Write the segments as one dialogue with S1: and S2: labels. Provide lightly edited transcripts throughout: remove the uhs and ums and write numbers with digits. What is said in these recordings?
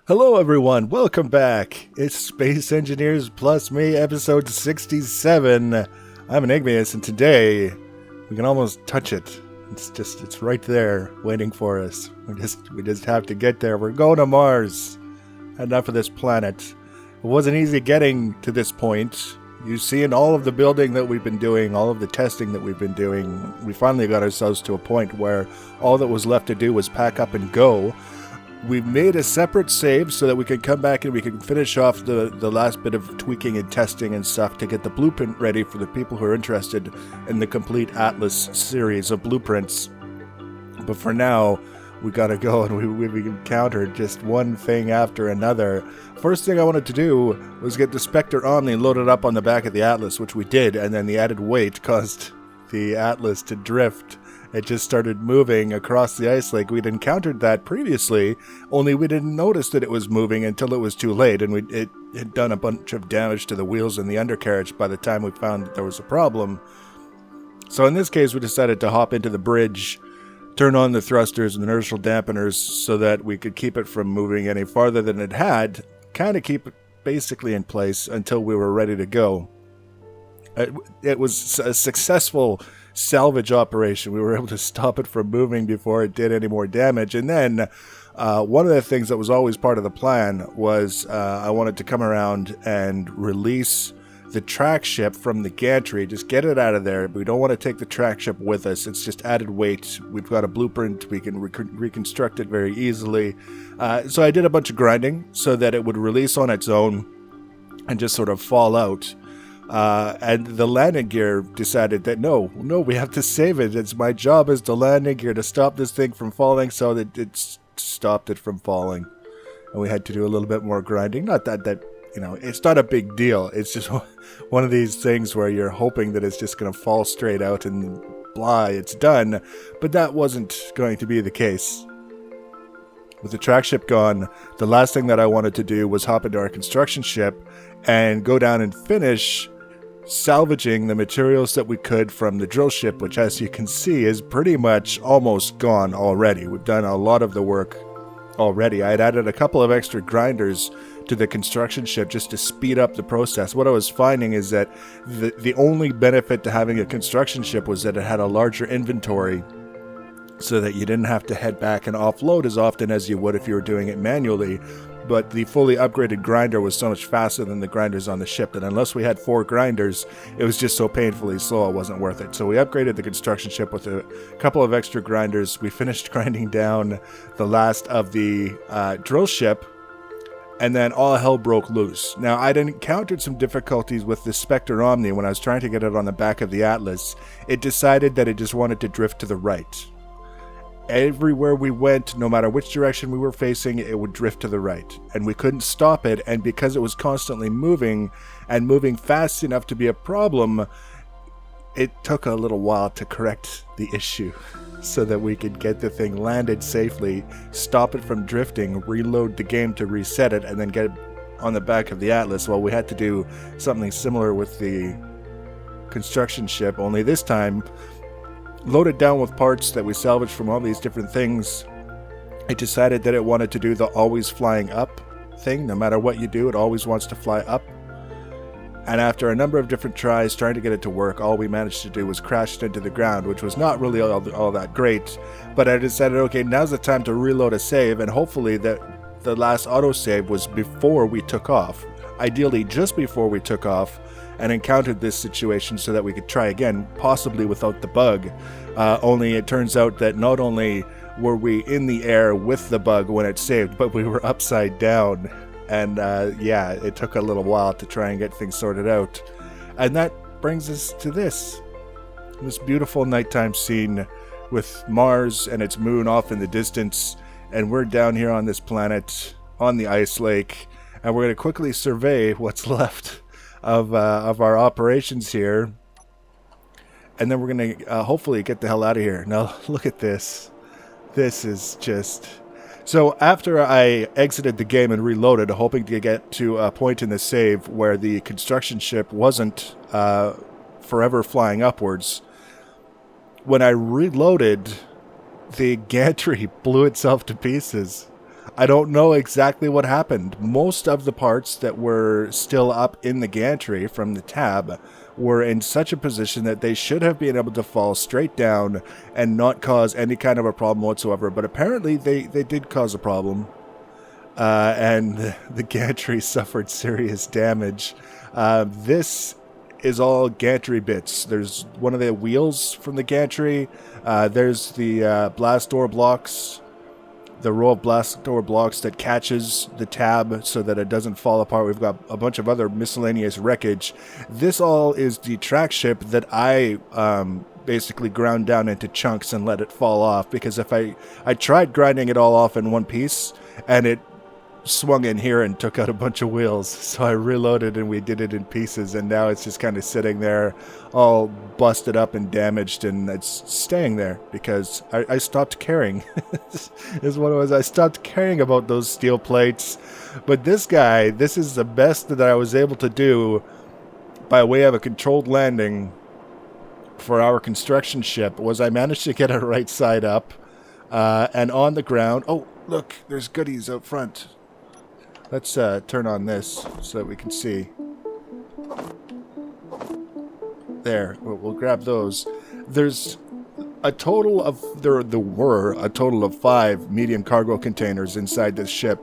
S1: Hello everyone, welcome back. It's Space Engineers Plus Me, episode 67. I'm Enigmius, and today we can almost touch it. It's right there, waiting for us. We just have to get there. We're going to Mars. Enough of this planet. It wasn't easy getting to this point. You see, in all of the building that we've been doing, all of the testing that we've been doing, we finally got ourselves to a point where all that was left to do was pack up and go. We've made a separate save so that we can come back and we can finish off the last bit of tweaking and testing and stuff to get the blueprint ready for the people who are interested in the complete Atlas series of blueprints. But for now, we gotta go, and we've encountered just one thing after another. First thing I wanted to do was get the Spectre Omni loaded up on the back of the Atlas, which we did, and then the added weight caused the Atlas to drift. It just started moving across the ice lake. We'd encountered that previously, only we didn't notice that it was moving until it was too late, and it had done a bunch of damage to the wheels and the undercarriage by the time we found that there was a problem. So in this case, we decided to hop into the bridge, turn on the thrusters and inertial dampeners so that we could keep it from moving any farther than it had, kind of keep it basically in place until we were ready to go. It was a successful salvage operation. We were able to stop it from moving before it did any more damage. And then one of the things that was always part of the plan was I wanted to come around and release the track ship from the gantry. Just get it out of there. We don't want to take the track ship with us. It's just added weight. We've got a blueprint. We can reconstruct it very easily. So I did a bunch of grinding so that it would release on its own and just sort of fall out. And the landing gear decided that no, we have to save it. It's my job as the landing gear to stop this thing from falling, so that it stopped it from falling. And we had to do a little bit more grinding. Not that it's not a big deal. It's just one of these things where you're hoping that it's just going to fall straight out and blah, it's done. But that wasn't going to be the case. With the track ship gone, the last thing that I wanted to do was hop into our construction ship and go down and finish salvaging the materials that we could from the drill ship, which, as you can see, is pretty much almost gone already. We've done a lot of the work already. I had added a couple of extra grinders to the construction ship just to speed up the process. What I was finding is that the only benefit to having a construction ship was that it had a larger inventory, so that you didn't have to head back and offload as often as you would if you were doing it manually. But the fully upgraded grinder was so much faster than the grinders on the ship that unless we had 4 grinders, it was just so painfully slow it wasn't worth it. So we upgraded the construction ship with a couple of extra grinders. We finished grinding down the last of the drill ship, and then all hell broke loose. Now, I'd encountered some difficulties with the Spectre Omni when I was trying to get it on the back of the Atlas. It decided that it just wanted to drift to the right. Everywhere we went, no matter which direction we were facing, it would drift to the right. And we couldn't stop it, and because it was constantly moving, and moving fast enough to be a problem, it took a little while to correct the issue so that we could get the thing landed safely, stop it from drifting, reload the game to reset it, and then get it on the back of the Atlas. Well, we had to do something similar with the construction ship, only this time loaded down with parts that we salvaged from all these different things. It decided that it wanted to do the always flying up thing. No matter what you do, it always wants to fly up. And after a number of different tries trying to get it to work, all we managed to do was crash it into the ground, which was not really all that great. But I decided, okay, now's the time to reload a save, and hopefully that the last autosave was before we took off. Ideally, just before we took off and encountered this situation so that we could try again, possibly without the bug. Only it turns out that not only were we in the air with the bug when it saved, but we were upside down. And it took a little while to try and get things sorted out. And that brings us to this beautiful nighttime scene with Mars and its moon off in the distance. And we're down here on this planet, on the ice lake, and we're going to quickly survey what's left of our operations here, and then we're gonna hopefully get the hell out of here. Now look at this. This is just... So after I exited the game and reloaded, hoping to get to a point in the save where the construction ship wasn't forever flying upwards, when I reloaded, the gantry blew itself to pieces. I don't know exactly what happened. Most of the parts that were still up in the gantry from the tab were in such a position that they should have been able to fall straight down and not cause any kind of a problem whatsoever. But apparently they did cause a problem. And the gantry suffered serious damage. This is all gantry bits. There's one of the wheels from the gantry. There's the blast door blocks. The row of blast door blocks that catches the tab so that it doesn't fall apart. We've got a bunch of other miscellaneous wreckage. This all is the track ship that I basically ground down into chunks and let it fall off, because if I tried grinding it all off in one piece and it swung in here and took out a bunch of wheels, so I reloaded and we did it in pieces, and now it's just kind of sitting there all busted up and damaged, and it's staying there because I stopped caring. Is what it was. I stopped caring about those steel plates. But this guy, this is the best that I was able to do by way of a controlled landing for our construction ship, was I managed to get it right side up and on the ground. Oh, look, there's goodies out front. Let's turn on this so that we can see. There, we'll grab those. There's a total of, there were a total of 5 medium cargo containers inside this ship.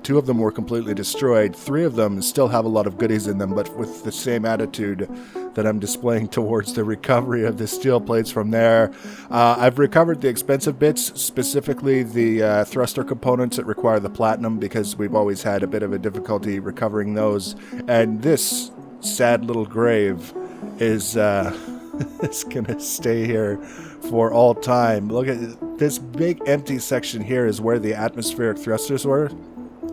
S1: 2 of them were completely destroyed. 3 of them still have a lot of goodies in them, but with the same attitude that I'm displaying towards the recovery of the steel plates from there. I've recovered the expensive bits, specifically the thruster components that require the platinum, because we've always had a bit of a difficulty recovering those. And this sad little grave is is gonna stay here for all time. Look at this big empty section here is where the atmospheric thrusters were.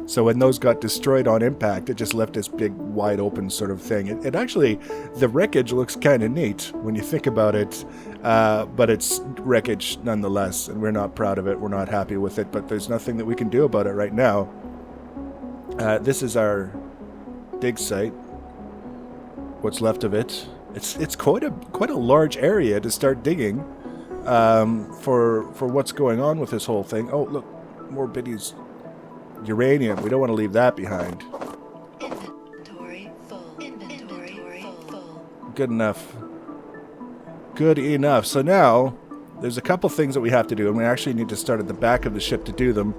S1: So when those got destroyed on impact, it just left this big, wide open sort of thing. It actually, the wreckage looks kind of neat when you think about it, but it's wreckage nonetheless, and we're not proud of it. We're not happy with it, but there's nothing that we can do about it right now. This is our dig site. What's left of it. It's quite a large area to start digging for what's going on with this whole thing. Oh, look, more biddies. Uranium, we don't want to leave that behind.
S2: Inventory full. Inventory full.
S1: Good enough. Good enough. So now, there's a couple things that we have to do, and we actually need to start at the back of the ship to do them.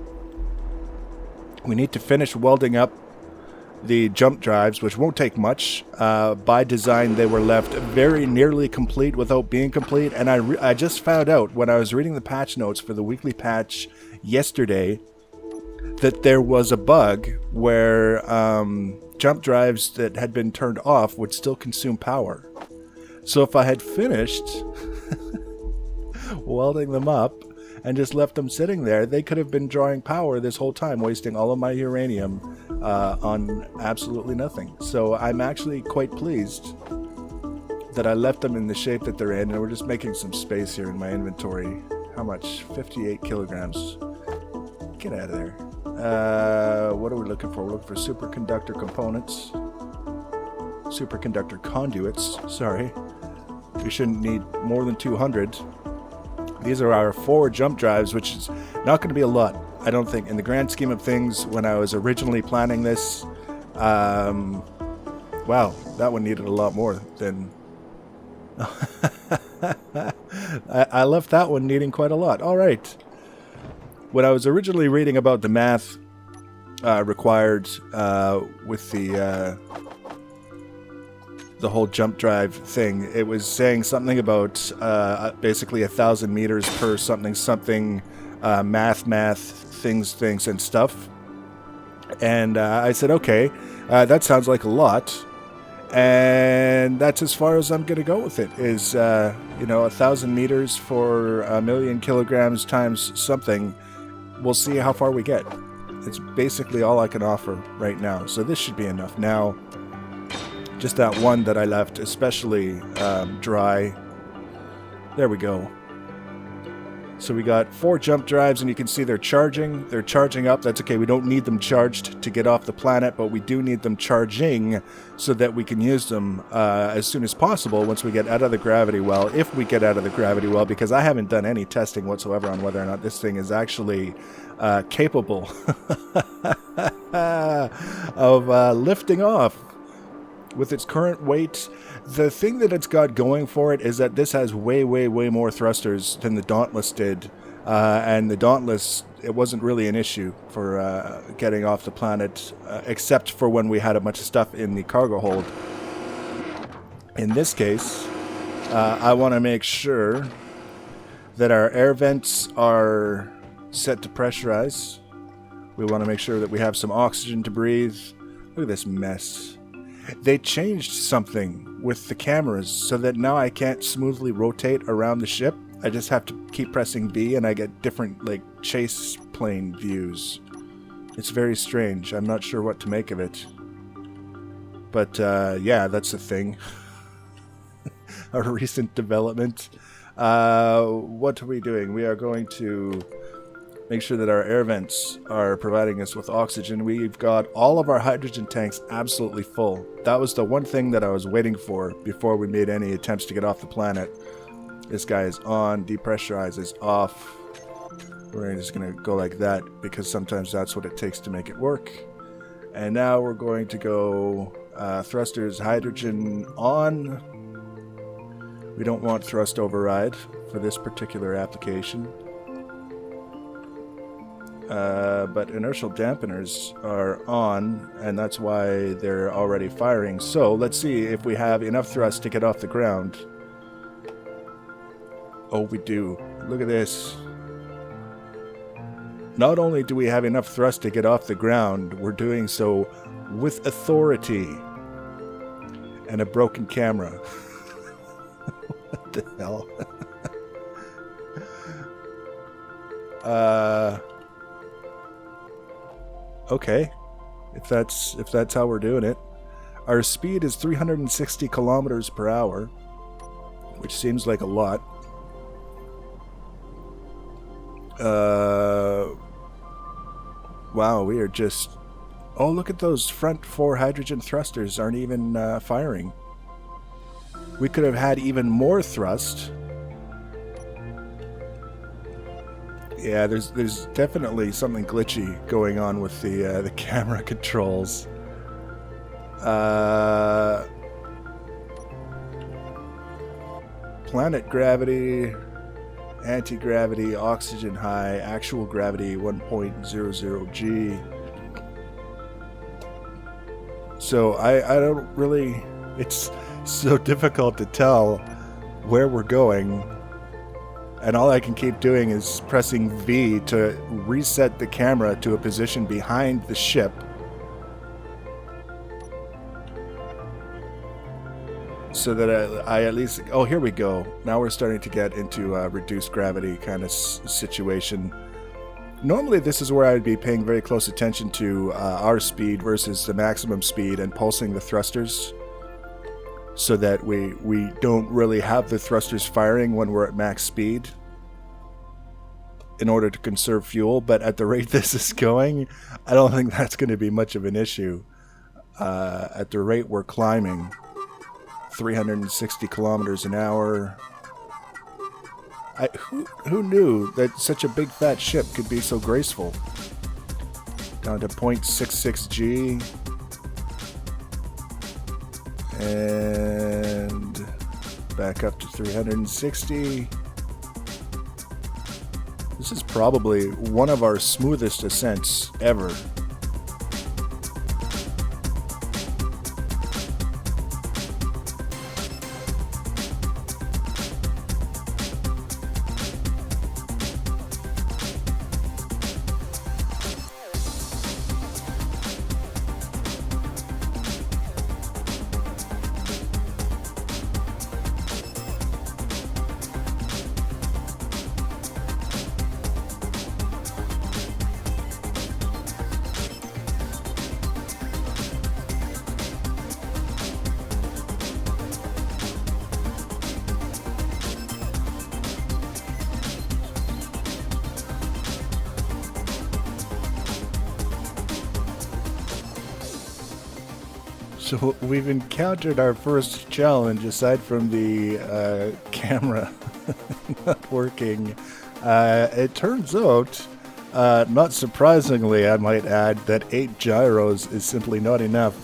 S1: We need to finish welding up the jump drives, which won't take much. By design, they were left very nearly complete without being complete, and I just found out when I was reading the patch notes for the weekly patch yesterday that there was a bug where jump drives that had been turned off would still consume power. So if I had finished welding them up and just left them sitting there, they could have been drawing power this whole time, wasting all of my uranium on absolutely nothing. So I'm actually quite pleased that I left them in the shape that they're in, and we're just making some space here in my inventory. How much? 58 kilograms. Get out of there. What are we looking for? We're looking for superconductor components. Superconductor conduits, sorry. We shouldn't need more than 200. These are our 4 jump drives, which is not going to be a lot, I don't think. In the grand scheme of things, when I was originally planning this, wow, that one needed a lot more than... I left that one needing quite a lot. All right. When I was originally reading about the math required with the whole jump drive thing, it was saying something about basically 1,000 meters per something, math, things and stuff. And I said, okay, that sounds like a lot. And that's as far as I'm going to go with it, is, 1,000 meters for 1,000,000 kilograms times something. We'll see how far we get. It's basically all I can offer right now. So this should be enough. Now, just that one that I left especially dry. There we go. So we got 4 jump drives, and you can see they're charging. They're charging up. That's okay. We don't need them charged to get off the planet, but we do need them charging so that we can use them as soon as possible once we get out of the gravity well, if we get out of the gravity well, because I haven't done any testing whatsoever on whether or not this thing is actually capable of lifting off with its current weight. The thing that it's got going for it is that this has way, way, way more thrusters than the Dauntless did. And the Dauntless, it wasn't really an issue for getting off the planet, except for when we had a bunch of stuff in the cargo hold. In this case, I want to make sure that our air vents are set to pressurize. We want to make sure that we have some oxygen to breathe. Look at this mess. They changed something with the cameras so that now I can't smoothly rotate around the ship. I just have to keep pressing B and I get different, like, chase plane views. It's very strange. I'm not sure what to make of it. But, yeah, that's the thing. A recent development. What are we doing? We are going to make sure that our air vents are providing us with oxygen. We've got all of our hydrogen tanks absolutely full. That was the one thing that I was waiting for before we made any attempts to get off the planet. This guy is on, depressurize is off. We're just going to go like that because sometimes that's what it takes to make it work. And now we're going to go thrusters hydrogen on. We don't want thrust override for this particular application. But inertial dampeners are on, and that's why they're already firing. So let's see if we have enough thrust to get off the ground. Oh, we do. Look at this. Not only do we have enough thrust to get off the ground, we're doing so with authority. And a broken camera. What the hell? Okay, if that's how we're doing it. Our speed is 360 kilometers per hour, which seems like a lot. Wow, we are just... Oh, look at those front 4 hydrogen thrusters aren't even firing. We could have had even more thrust. Yeah, there's definitely something glitchy going on with the camera controls. Planet gravity, anti-gravity, oxygen high, actual gravity 1.00 G. So I don't really... It's so difficult to tell where we're going. And all I can keep doing is pressing V to reset the camera to a position behind the ship. So that I at least... Oh, here we go. Now we're starting to get into a reduced gravity kind of situation. Normally this is where I would be paying very close attention to our speed versus the maximum speed and pulsing the thrusters. So that we don't really have the thrusters firing when we're at max speed in order to conserve fuel, but at the rate this is going, I don't think that's going to be much of an issue. At the rate we're climbing, 360 kilometers an hour. Who knew that such a big fat ship could be so graceful? Down to 0.66 G. And back up to 360. This is probably one of our smoothest ascents ever. So we've encountered our first challenge aside from the camera not working. It turns out Not surprisingly, I might add that 8 gyros is simply not enough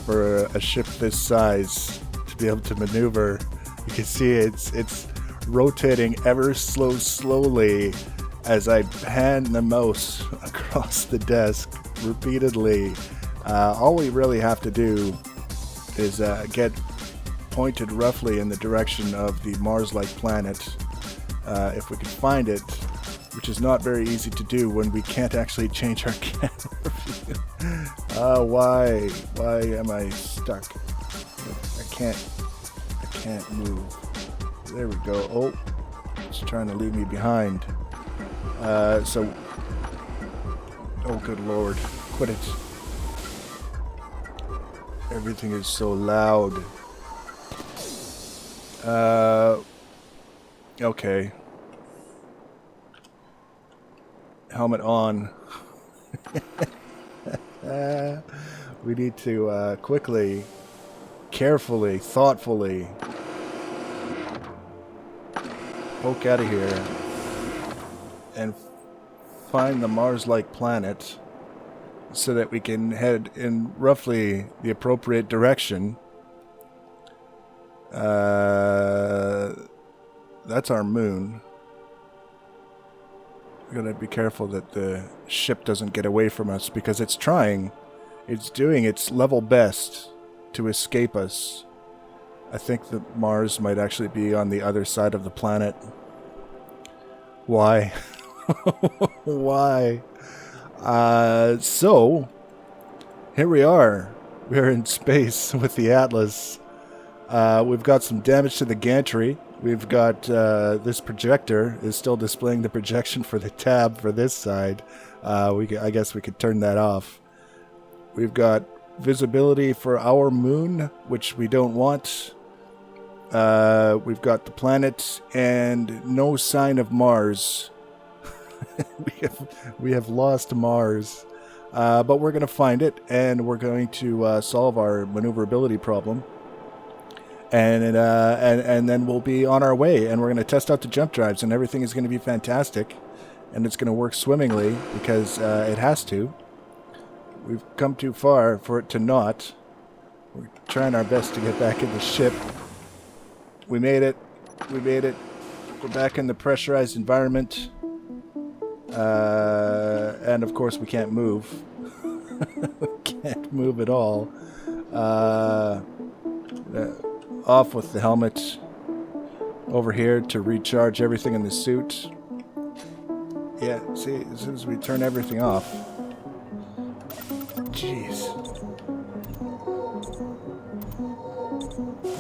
S1: for a ship this size to be able to maneuver. You can see it's rotating ever slowly as I pan the mouse across the desk repeatedly. All we really have to do is get pointed roughly in the direction of the Mars-like planet, if we can find it, which is not very easy to do when we can't actually change our camera view. Why am I stuck? I can't move. There we go. Oh, it's trying to leave me behind. Oh good lord, quit it. Everything is so loud. Okay. Helmet on. We need to quickly, carefully, thoughtfully poke out of here and find the Mars-like planet so that we can head in roughly the appropriate direction. That's our moon. We gotta be careful that the ship doesn't get away from us because it's trying. It's doing its level best to escape us. I think that Mars might actually be on the other side of the planet. Why? Why? So, here we are. We're in space with the Atlas. We've got some damage to the gantry. We've got this projector is still displaying the projection for the tab for this side. I guess we could turn that off. We've got visibility for our moon, which we don't want. We've got the planet and no sign of Mars. we have lost Mars, but we're going to find it, and we're going to solve our maneuverability problem. And then we'll be on our way, and we're going to test out the jump drives, and everything is going to be fantastic, and it's going to work swimmingly because it has to. We've come too far for it to not. We're trying our best to get back in the ship. We made it. We're back in the pressurized environment, and of course we can't move. We can't move at all. Off with the helmet. Over here to recharge everything in the suit. Yeah, see, as soon as we turn everything off. Jeez.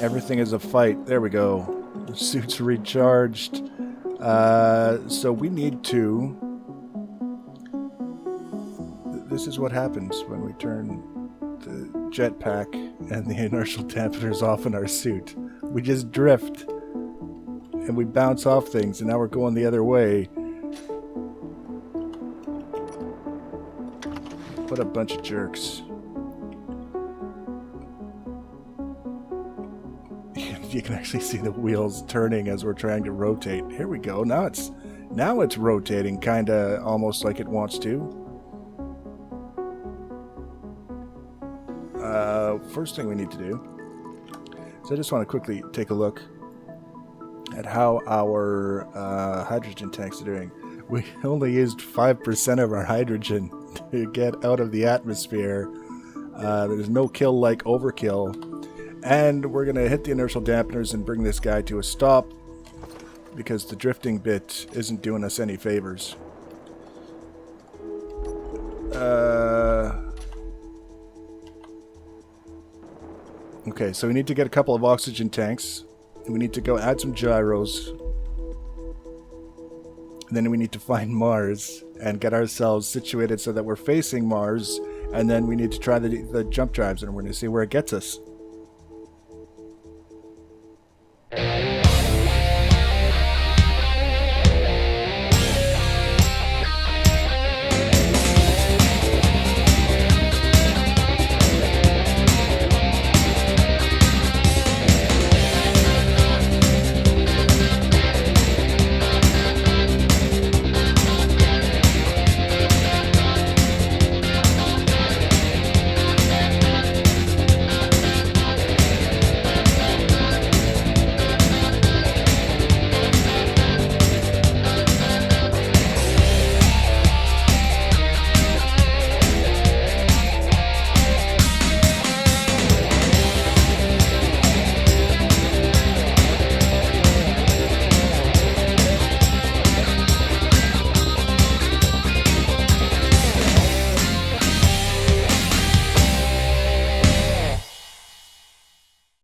S1: Everything is a fight. There we go. The suit's recharged. So we need to... This is what happens when we turn the jetpack and the inertial dampeners off in our suit. We just drift and we bounce off things, and now we're going the other way. What a bunch of jerks. You can actually see the wheels turning as we're trying to rotate. Here we go. Now it's rotating kinda almost like it wants to. First thing we need to do is I just want to quickly take a look at how our hydrogen tanks are doing. We only used 5% of our hydrogen to get out of the atmosphere. There's no kill like overkill. And we're going to hit the inertial dampeners and bring this guy to a stop because the drifting bit isn't doing us any favors. Okay, so we need to get a couple of oxygen tanks. We need to go add some gyros. And then we need to find Mars and get ourselves situated so that we're facing Mars. And then we need to try the jump drives, and we're going to see where it gets us.